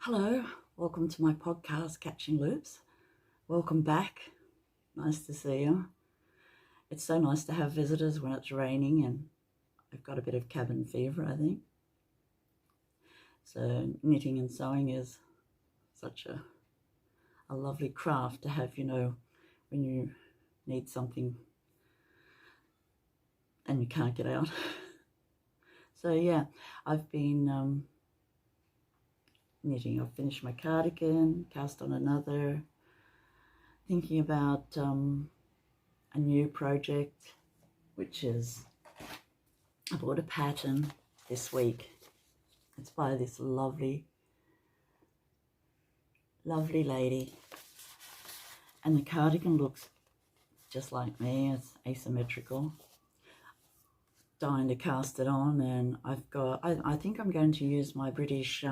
Hello, welcome to my podcast, Catching Loops. Welcome back. Nice to see you. It's so nice to have visitors when it's raining, and I've got a bit of cabin fever, I think. So knitting and sewing is such a lovely craft to have, when you need something and you can't get out. So yeah, I've been knitting. I've finished my cardigan, cast on another, thinking about a new project, which is I bought a pattern this week. It's by this lovely lady, and the cardigan looks just like me. It's asymmetrical. Dying to cast it on, and I think I'm going to use my British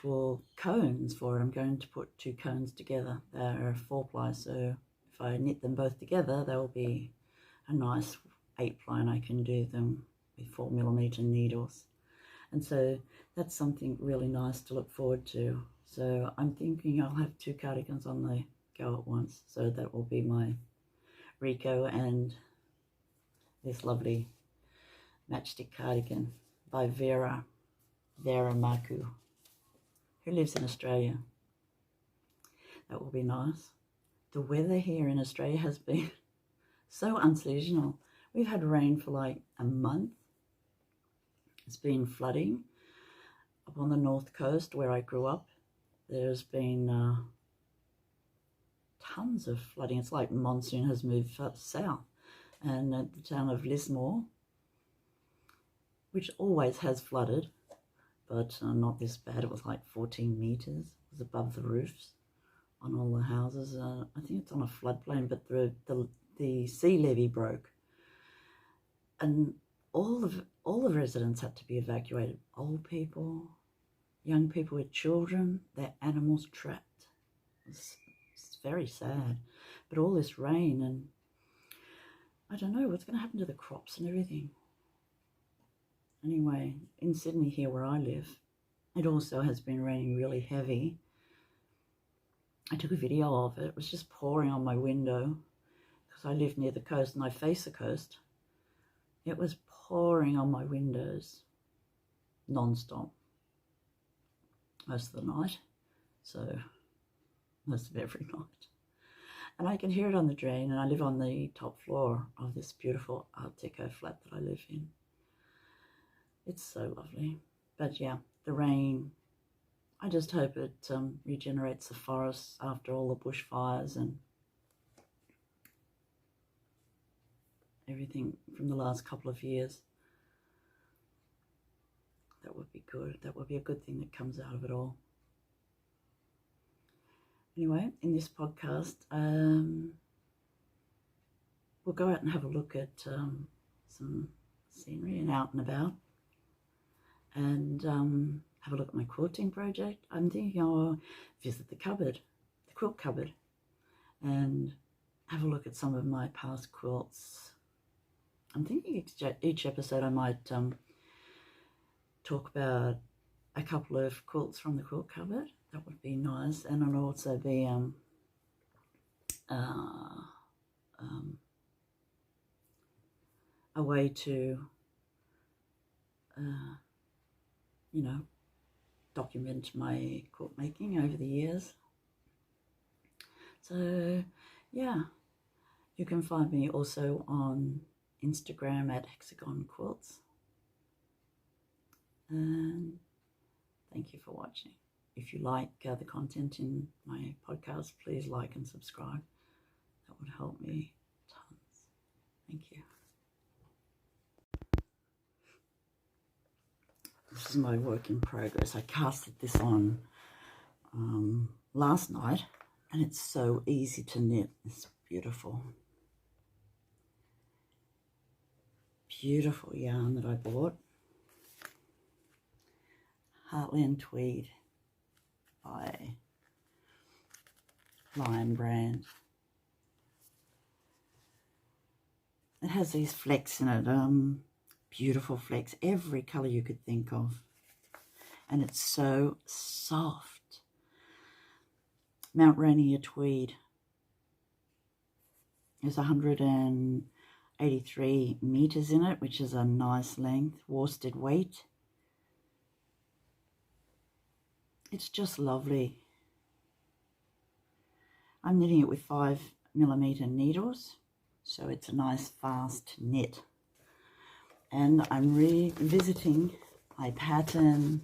wool cones for it. I'm going to put two cones together. They're 4-ply, so if I knit them both together, they'll be a nice 8-ply, and I can do them with 4mm needles. And so that's something really nice to look forward to. So I'm thinking I'll have 2 cardigans on the go at once. So that will be my RICO and this lovely matchstick cardigan by Vera Maku, who lives in Australia. That will be nice. The weather here in Australia has been so unseasonal. We've had rain for like a month. It's been flooding up on the north coast where I grew up. There's been tons of flooding. It's like monsoon has moved south. And at the town of Lismore, which always has flooded, but not this bad. It was like 14 meters. It was above the roofs on all the houses. I think it's on a floodplain, but the sea levee broke, and all the residents had to be evacuated. Old people, young people with children, their animals trapped. It's very sad. But all this rain, and I don't know what's going to happen to the crops and everything. Anyway, in Sydney here where I live, it also has been raining really heavy. I took a video of it. It was just pouring on my window because I live near the coast and I face the coast. It was pouring on my windows non-stop most of the night, so most of every night. And I can hear it on the drain, and I live on the top floor of this beautiful Art Deco flat that I live in. It's so lovely. But yeah, the rain, I just hope it regenerates the forests after all the bushfires and everything from the last couple of years. That would be good. That would be a good thing that comes out of it all. Anyway, in this podcast, we'll go out and have a look at some scenery and out and about, and have a look at my quilting project. I'm thinking I'll visit the quilt cupboard, and have a look at some of my past quilts. I'm thinking each episode I might talk about a couple of quilts from the quilt cupboard. That would be nice, and it'll also be a way to document my quilt making over the years. So yeah, you can find me also on Instagram at Hexagon Quilts. And thank you for watching. If you like the content in my podcast, please like and subscribe. That would help me tons. Thank you. This is my work in progress. I casted this on last night, and it's so easy to knit. It's beautiful. Beautiful yarn that I bought. Heartland Tweed by Lion brand. It has these flecks in it, beautiful flecks, every colour you could think of. and it's so soft. Mount Rainier Tweed is 183 meters in it, which is a nice length. Worsted weight. It's just lovely. I'm knitting it with 5mm needles, so it's a nice fast knit. And I'm revisiting my pattern,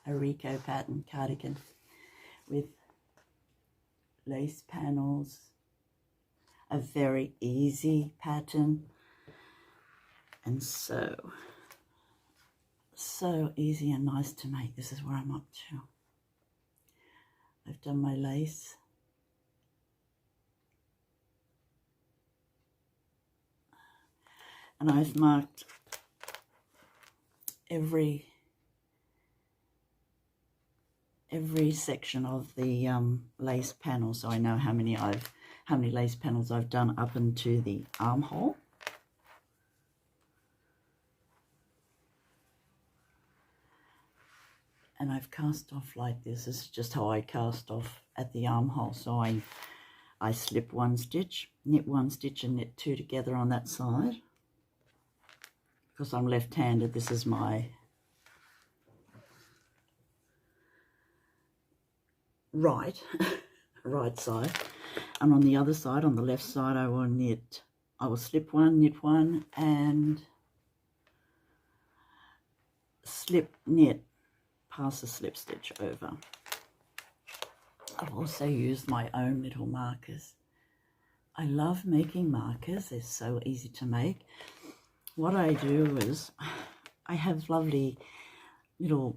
a RICO pattern cardigan with lace panels, a very easy pattern, and so easy and nice to make. This is where I'm up to. I've done my lace. And I've marked every section of the lace panel, so I know how many lace panels I've done up into the armhole. And I've cast off like this. This is just how I cast off at the armhole. So I slip one stitch, knit one stitch, and knit two together on that side. Because I'm left-handed, this is my right side, and on the other side, on the left side, I will slip one, knit one, and slip, knit, pass a slip stitch over. I've also used my own little markers. I love making markers. They're so easy to make. What I do is I have lovely little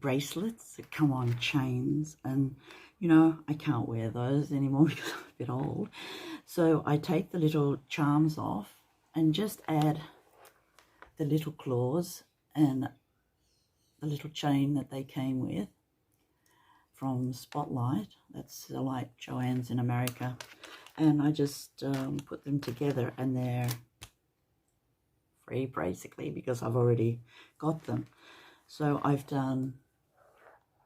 bracelets that come on chains, and you know, I can't wear those anymore because I'm a bit old. So I take the little charms off and just add the little claws and the little chain that they came with from Spotlight. That's like Joann's in America. And I just put them together, and they're free basically because I've already got them. So I've done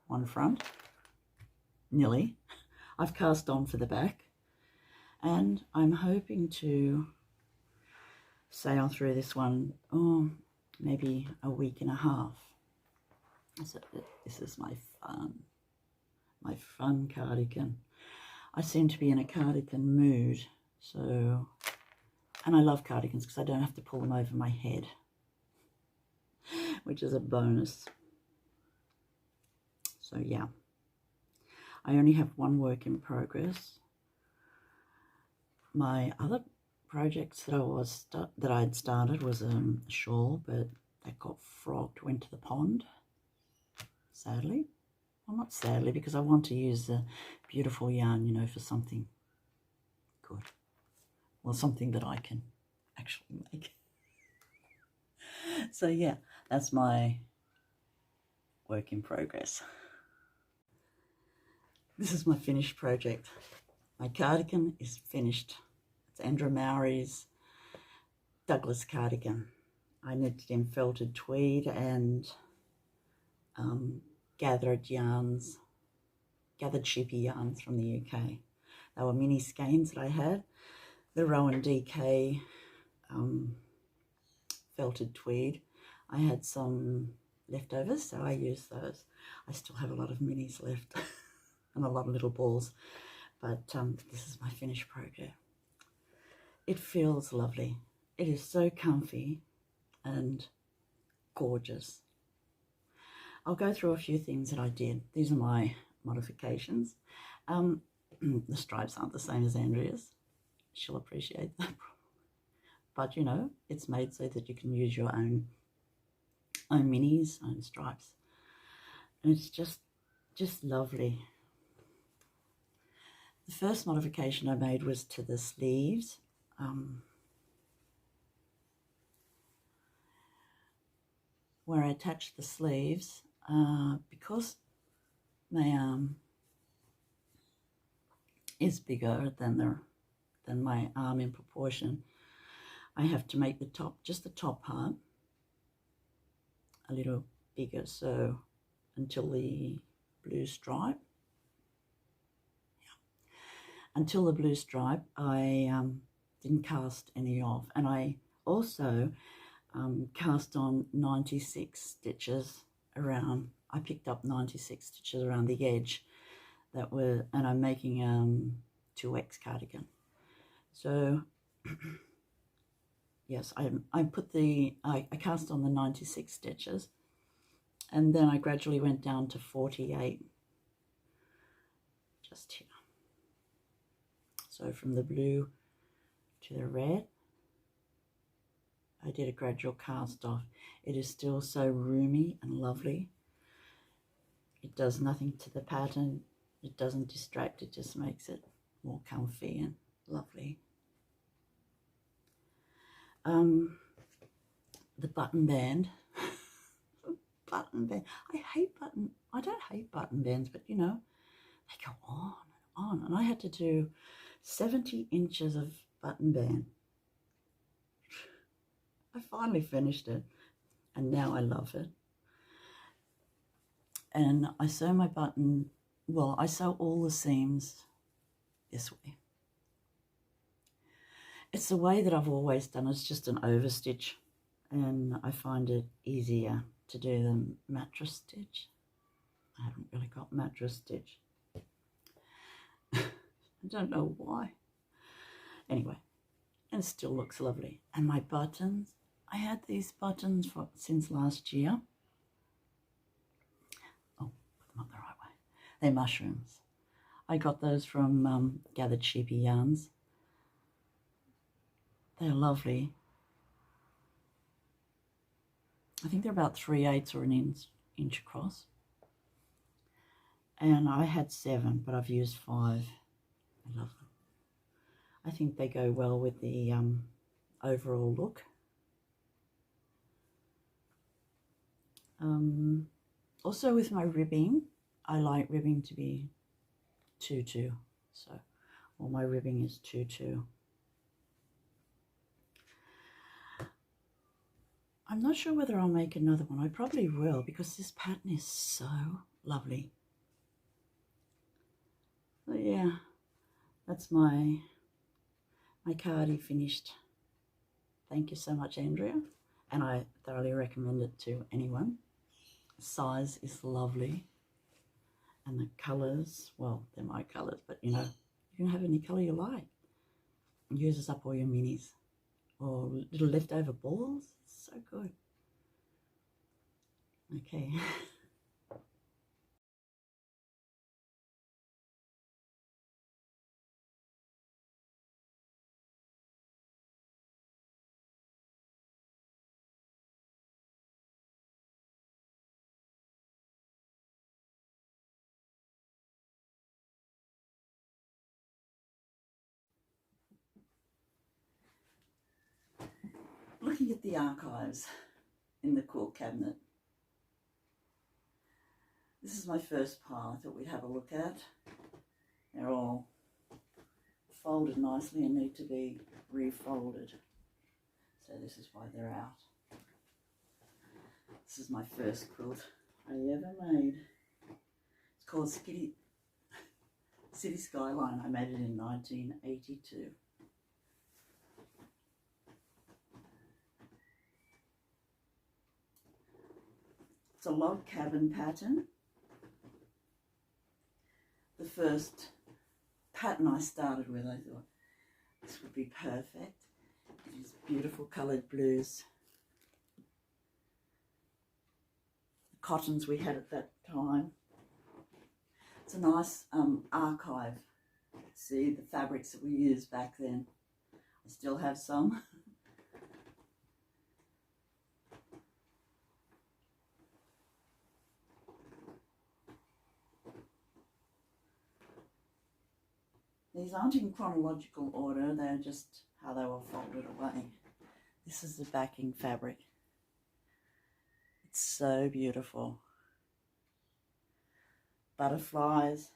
one front, nearly. I've cast on for the back, and I'm hoping to sail through this one, maybe a week and a half. So this is my fun cardigan. I seem to be in a cardigan mood, so, and I love cardigans because I don't have to pull them over my head, which is a bonus. So yeah, I only have one work in progress. My other projects that I'd started was a shawl, but that got frogged, went to the pond, sadly. Well, not sadly, because I want to use the beautiful yarn, you know, for something good. Well, something that I can actually make. So yeah, that's my work in progress. This is my finished project. My cardigan is finished. It's Andrea Mowry's Douglas cardigan. I knitted in felted tweed and gathered Sheepy Yarns from the UK. They were mini skeins that I had. The Rowan DK felted tweed. I had some leftovers, so I used those. I still have a lot of minis left and a lot of little balls, but this is my finished project. It feels lovely. It is so comfy and gorgeous. I'll go through a few things that I did. These are my modifications. The stripes aren't the same as Andrea's. She'll appreciate that. But, you know, it's made so that you can use your own minis, own stripes. And it's just lovely. The first modification I made was to the sleeves. Where I attached the sleeves, because my arm is bigger than my arm in proportion, I have to make the top, just the top part, a little bigger. So until the blue stripe. Until the blue stripe, I didn't cast any off, and I also cast on 96 stitches around. I picked up 96 stitches around the edge that were, and I'm making 2x cardigan. So yes, I put the I cast on the 96 stitches, and then I gradually went down to 48 just here. So from the blue to the red, I did a gradual cast off. It is still so roomy and lovely. It does nothing to the pattern. It doesn't distract, it just makes it more comfy and lovely. The button band. Button band. I don't hate button bands, but you know, they go on and on. And I had to do 70 inches of button band. I finally finished it, and now I love it. And I sew my button, well, I sew all the seams this way. It's the way that I've always done. It's just an overstitch, and I find it easier to do than mattress stitch. I haven't really got mattress stitch. I don't know why. Anyway, and it still looks lovely. And my buttons, I had these buttons since last year. Oh, put them up the right way. They're mushrooms. I got those from Gathered Sheepy Yarns. They're lovely. I think they're about 3/8 or an inch across. And I had 7, but I've used 5. I love them. I think they go well with the overall look. Also with my ribbing, I like ribbing to be 2-2. So all my ribbing is 2-2. I'm not sure whether I'll make another one. I probably will, because this pattern is so lovely. But yeah, that's my Cardi finished. Thank you so much, Andrea, and I thoroughly recommend it to anyone. The size is lovely, and the colours, well, they're my colours, but you know, you can have any colour you like. It uses up all your minis or little leftover balls. It's so good. Okay. Looking at the archives in the quilt cabinet. This is my first pile I thought we'd have a look at. They're all folded nicely and need to be refolded. So this is why they're out. This is my first quilt I ever made. It's called City Skyline. I made it in 1982. It's a log cabin pattern. The first pattern I started with, I thought this would be perfect. It is beautiful coloured blues. The cottons we had at that time. It's a nice archive. See the fabrics that we used back then. I still have some. These aren't in chronological order, they're just how they were folded away. This is the backing fabric. It's so beautiful. Butterflies,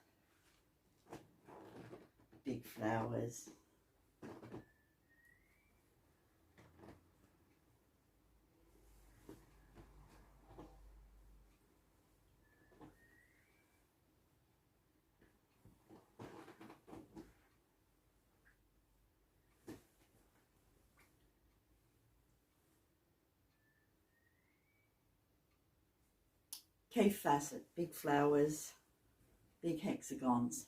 big flowers. Fassett, big flowers, big hexagons.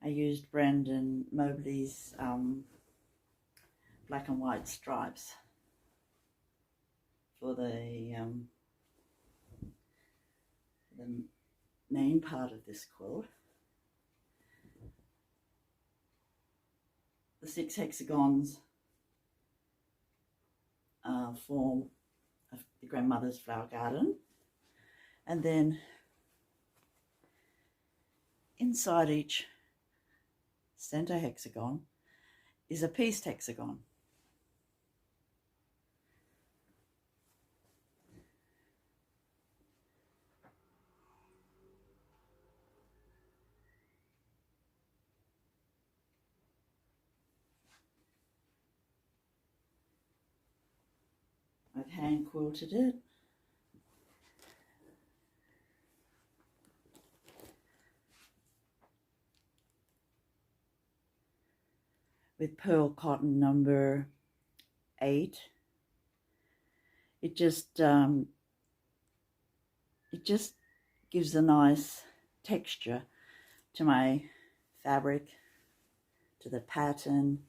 I used Brandon Mowry's black and white stripes for the main part of this quilt. The 6 hexagons form the grandmother's flower garden, and then inside each center hexagon is a pieced hexagon. I've hand quilted it. With Perle Cotton number 8. It just gives a nice texture to my fabric, to the pattern.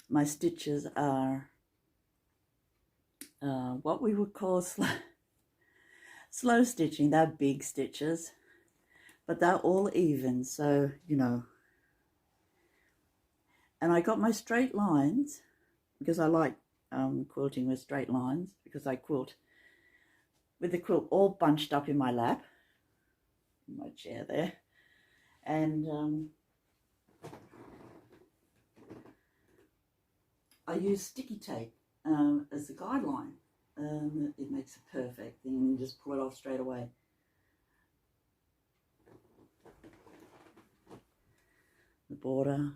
My stitches are what we would call slow stitching. They're big stitches, but they're all even, so you know. And I got my straight lines because I like quilting with straight lines, because I quilt with the quilt all bunched up in my lap, in my chair there. And I use sticky tape as the guideline. It makes a perfect thing, and you just pull it off straight away. The border.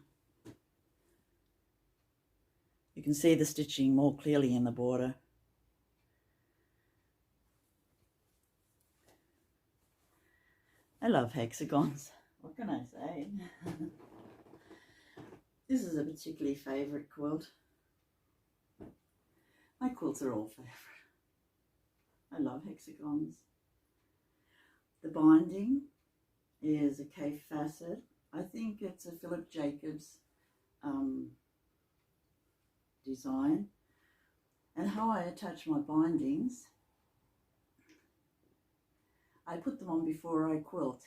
You can see the stitching more clearly in the border. I love hexagons. What can I say? This is a particularly favourite quilt. My quilts are all favourite. I love hexagons. The binding is a Kaffe Fassett. I think it's a Philip Jacobs design. And how I attach my bindings, I put them on before I quilt.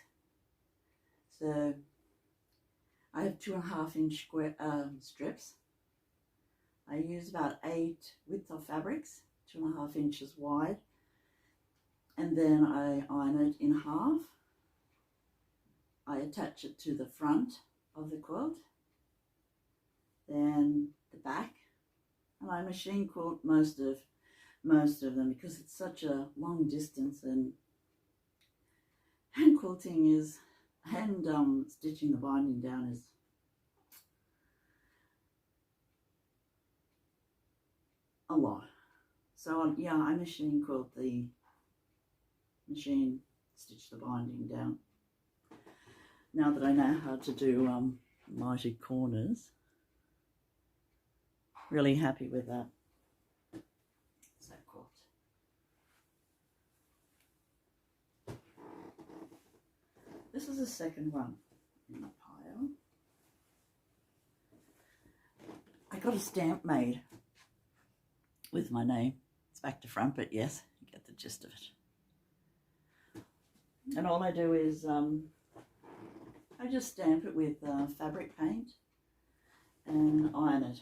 So I have 2.5 inch square strips. I use about 8 width of fabrics, 2.5 inches wide, and then I iron it in half. I attach it to the front of the quilt, then the back, and I machine quilt most of them because it's such a long distance, and hand quilting is stitching the binding down is a lot. So yeah, I machine quilt the stitch the binding down. Now that I know how to do mitered corners, really happy with that. So quilt. This is the second one in the pile. I got a stamp made with my name. It's back to front, but yes, you get the gist of it. And all I do is I just stamp it with fabric paint and iron it.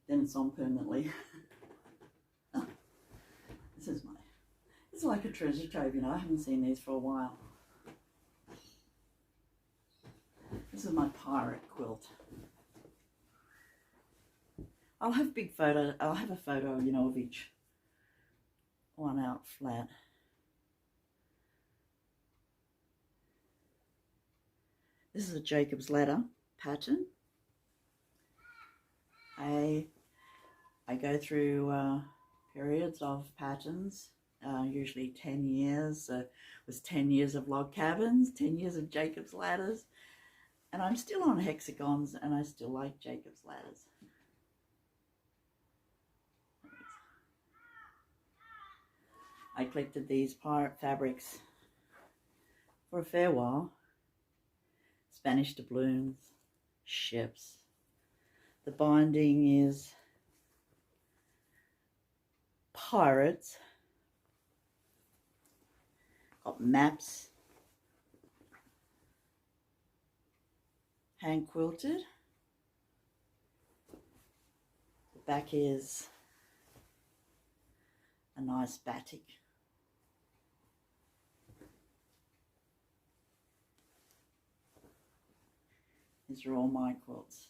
Then it's on permanently. Oh, it's like a treasure trove, you know. I haven't seen these for a while. This is my pirate quilt. I'll have a photo, you know, of each one out flat. This is a Jacob's ladder pattern. I go through periods of patterns, usually 10 years. So it was 10 years of log cabins, 10 years of Jacob's ladders, And I'm still on hexagons, and I still like Jacob's ladders. I collected these pirate fabrics for a fair while. Spanish doubloons, ships. The binding is pirates. Got maps. Hand quilted. The back is a nice batik. These are all my quilts.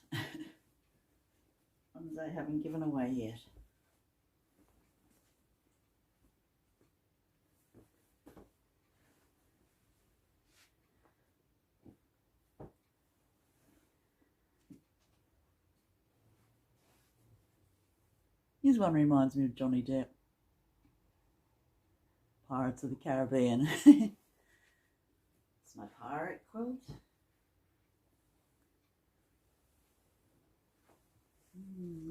Ones I haven't given away yet. This one reminds me of Johnny Depp. Pirates of the Caribbean. It's my pirate quilt.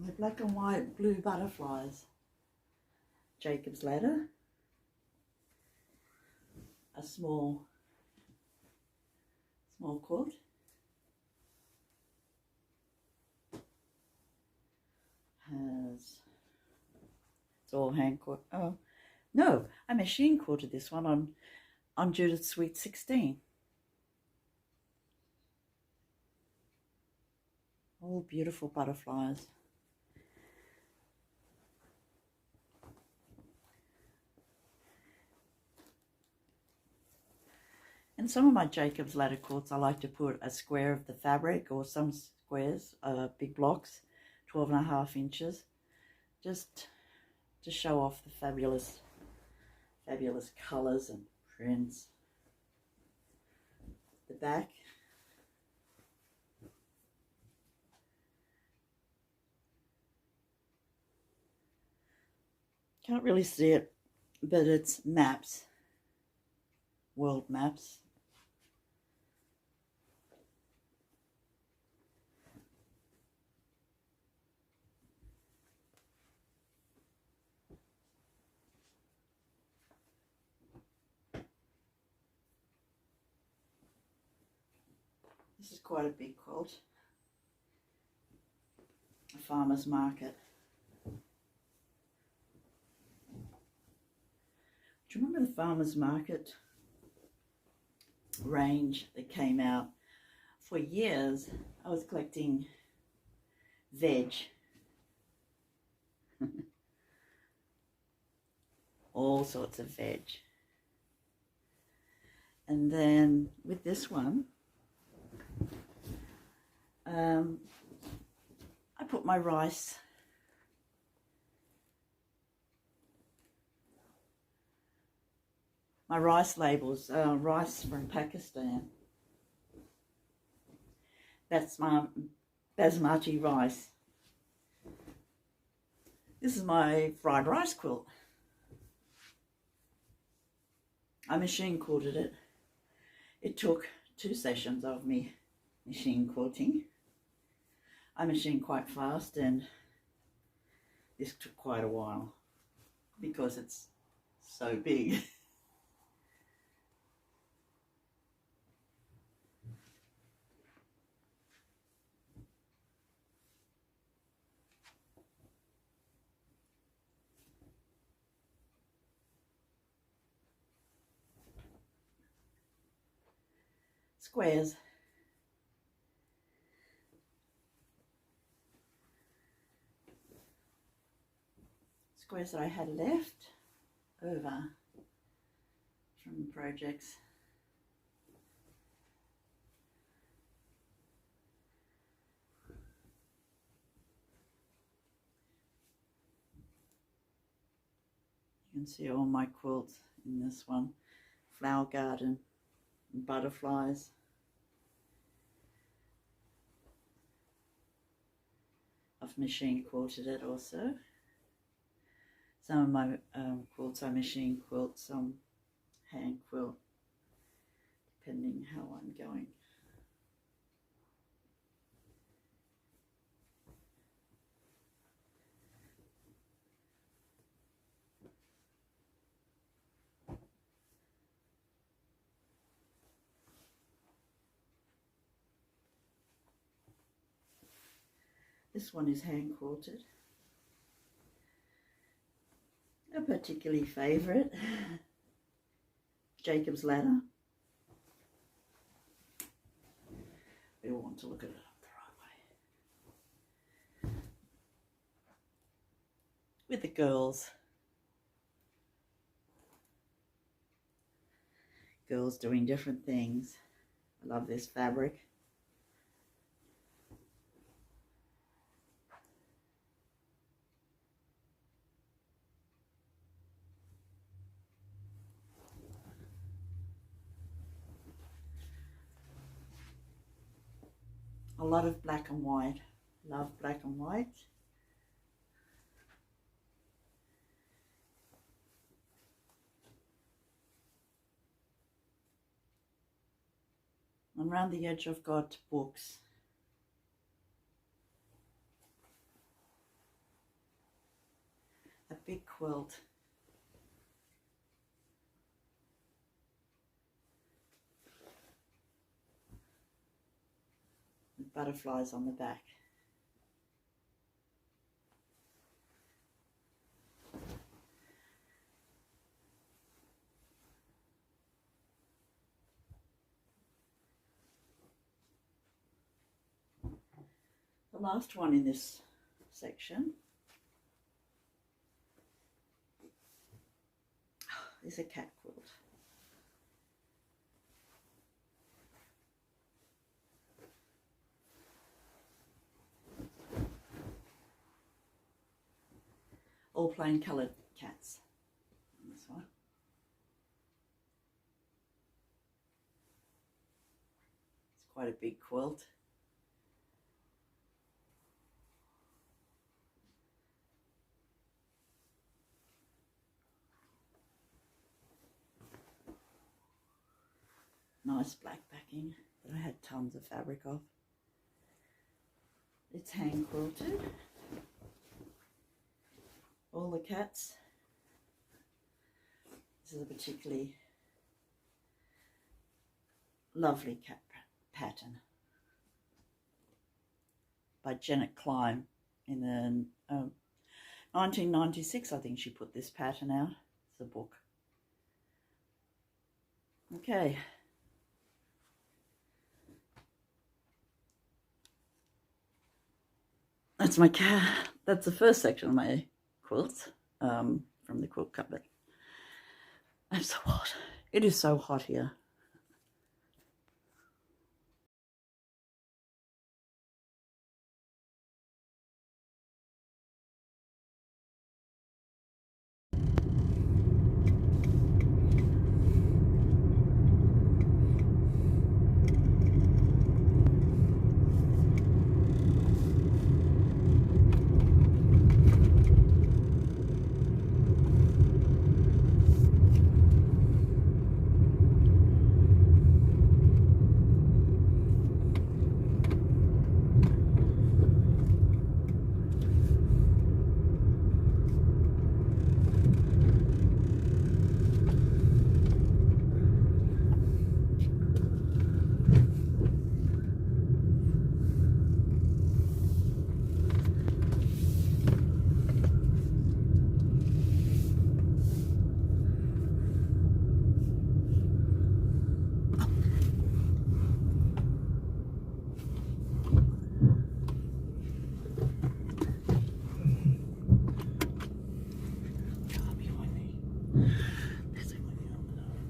The black and white blue butterflies. Jacob's ladder. A small quilt. It's all hand quilt. Oh no, I machine quilted this one on Judith's Sweet 16. All beautiful butterflies. In some of my Jacob's ladder quilts, I like to put a square of the fabric, or some squares, big blocks, 12.5 inches, just to show off the fabulous colours and prints. The back. Can't really see it, but it's maps, world maps. This is quite a big quilt. A farmer's market. Do you remember the farmer's market range that came out? For years, I was collecting veg. All sorts of veg. And then with this one, I put my rice labels, rice from Pakistan. That's my Basmati rice. This is my fried rice quilt. I machine quilted it. It took 2 sessions of me machine quilting. I machine quite fast, and this took quite a while because it's so big. Squares. Squares that I had left over from projects. You can see all my quilts in this one. Flower garden and butterflies. I've machine quilted it also. Some of my quilts I machine quilt, some hand quilt, depending how I'm going. This one is hand quilted. A particularly favourite, Jacob's Ladder. We all want to look at it the right way. With the girls. Girls doing different things. I love this fabric. A lot of black and white. Love black and white. And around the edge I've got books. A big quilt. With butterflies on the back. The last one in this section is a cat quilt. All plain coloured cats on this one. It's quite a big quilt. Nice black backing that I had tons of fabric of. It's hand quilted. All the cats. This is a particularly lovely cat pattern by Janet Klein in the 1996, I think she put this pattern out. It's a book. Okay. That's my cat. That's the first section of my quilts from the quilt cupboard. I'm so hot. It is so hot here.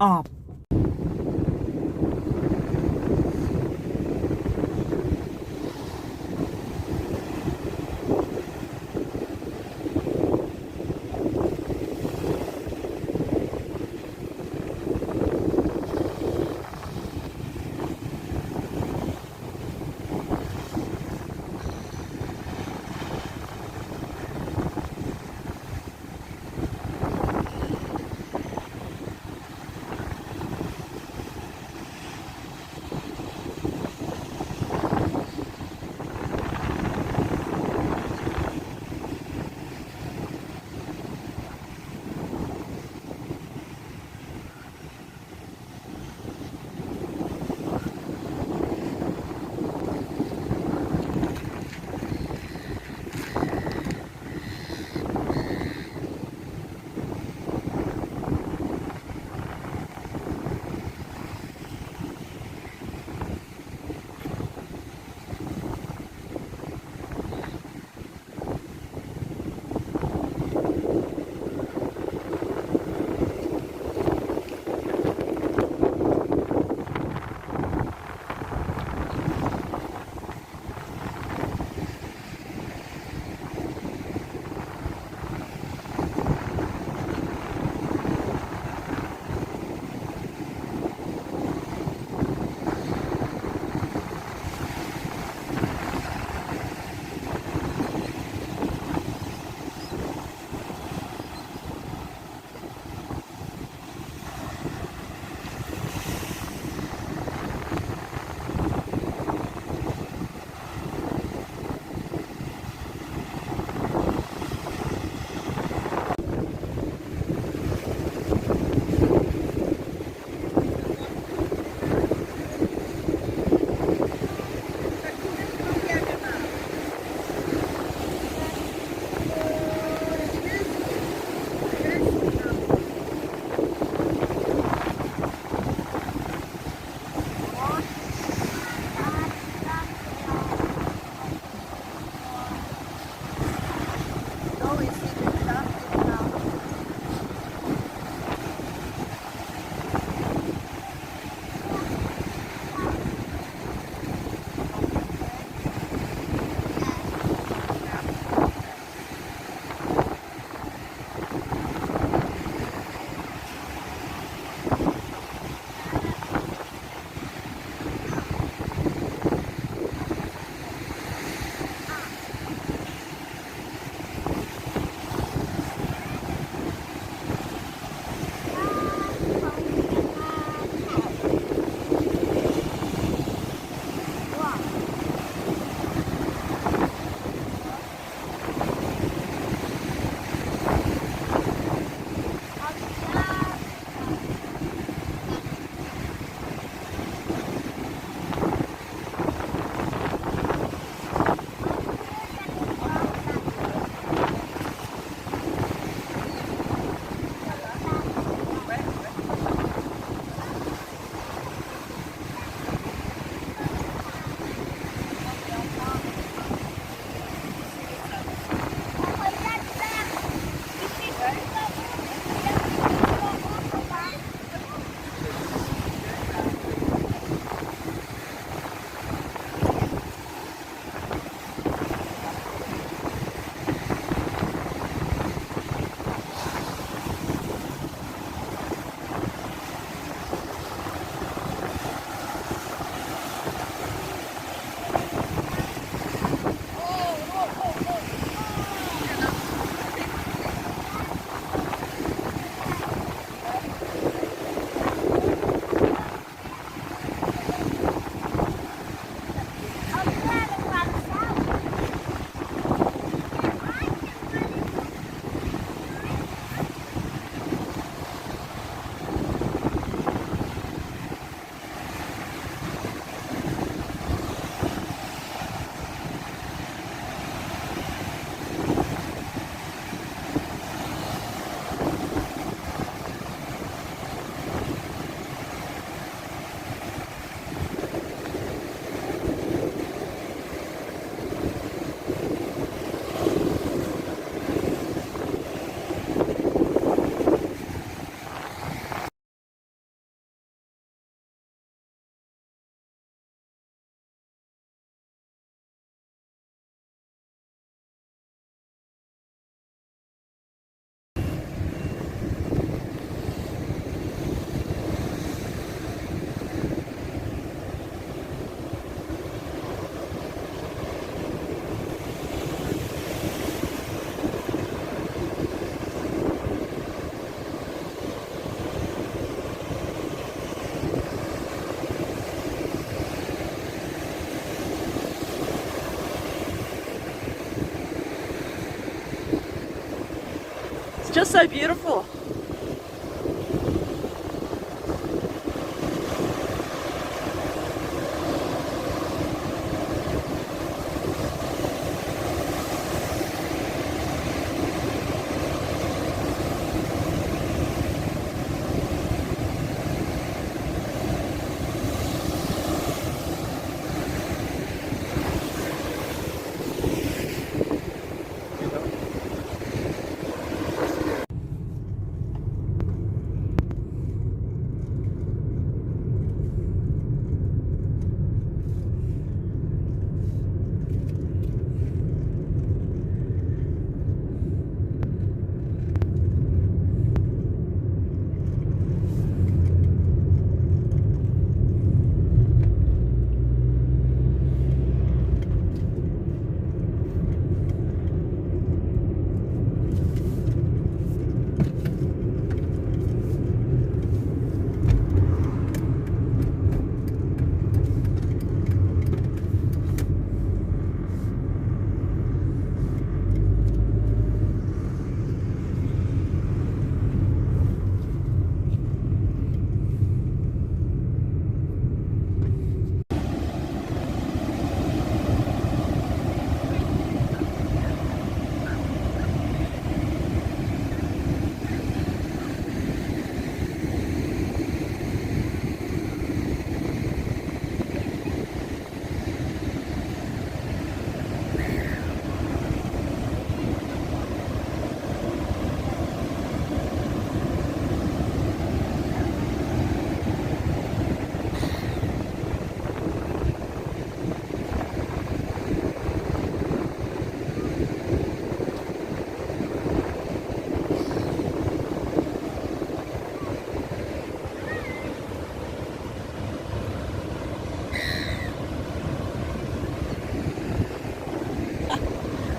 Oh. just so beautiful.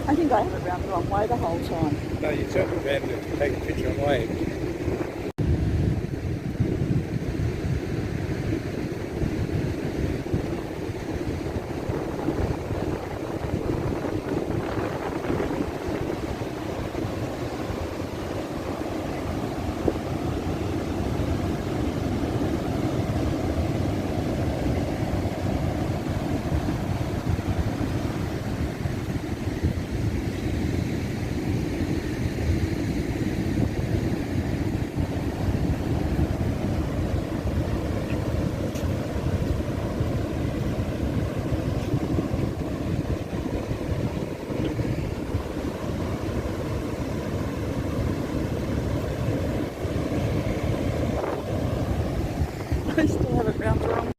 I think I have it round the wrong way the whole time. No, you turned it around to take a picture on my end. I still have it round the wrong.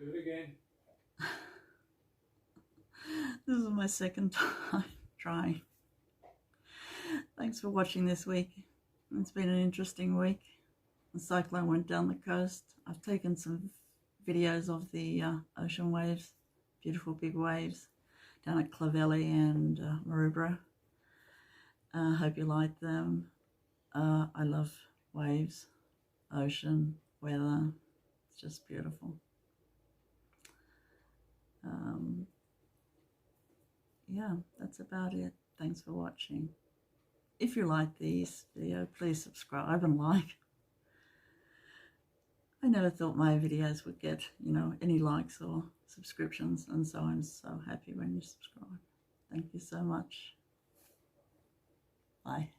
Do it again. This is my second time trying. Thanks for watching this week. It's been an interesting week. The cyclone went down the coast. I've taken some videos of the ocean waves, beautiful big waves down at Clavelli and Maroubra. Hope you like them. I love waves, ocean, weather. It's just beautiful. Yeah, that's about it. Thanks for watching. If you like this video, please subscribe and like. I never thought my videos would get, any likes or subscriptions, and so I'm so happy when you subscribe. Thank you so much. Bye.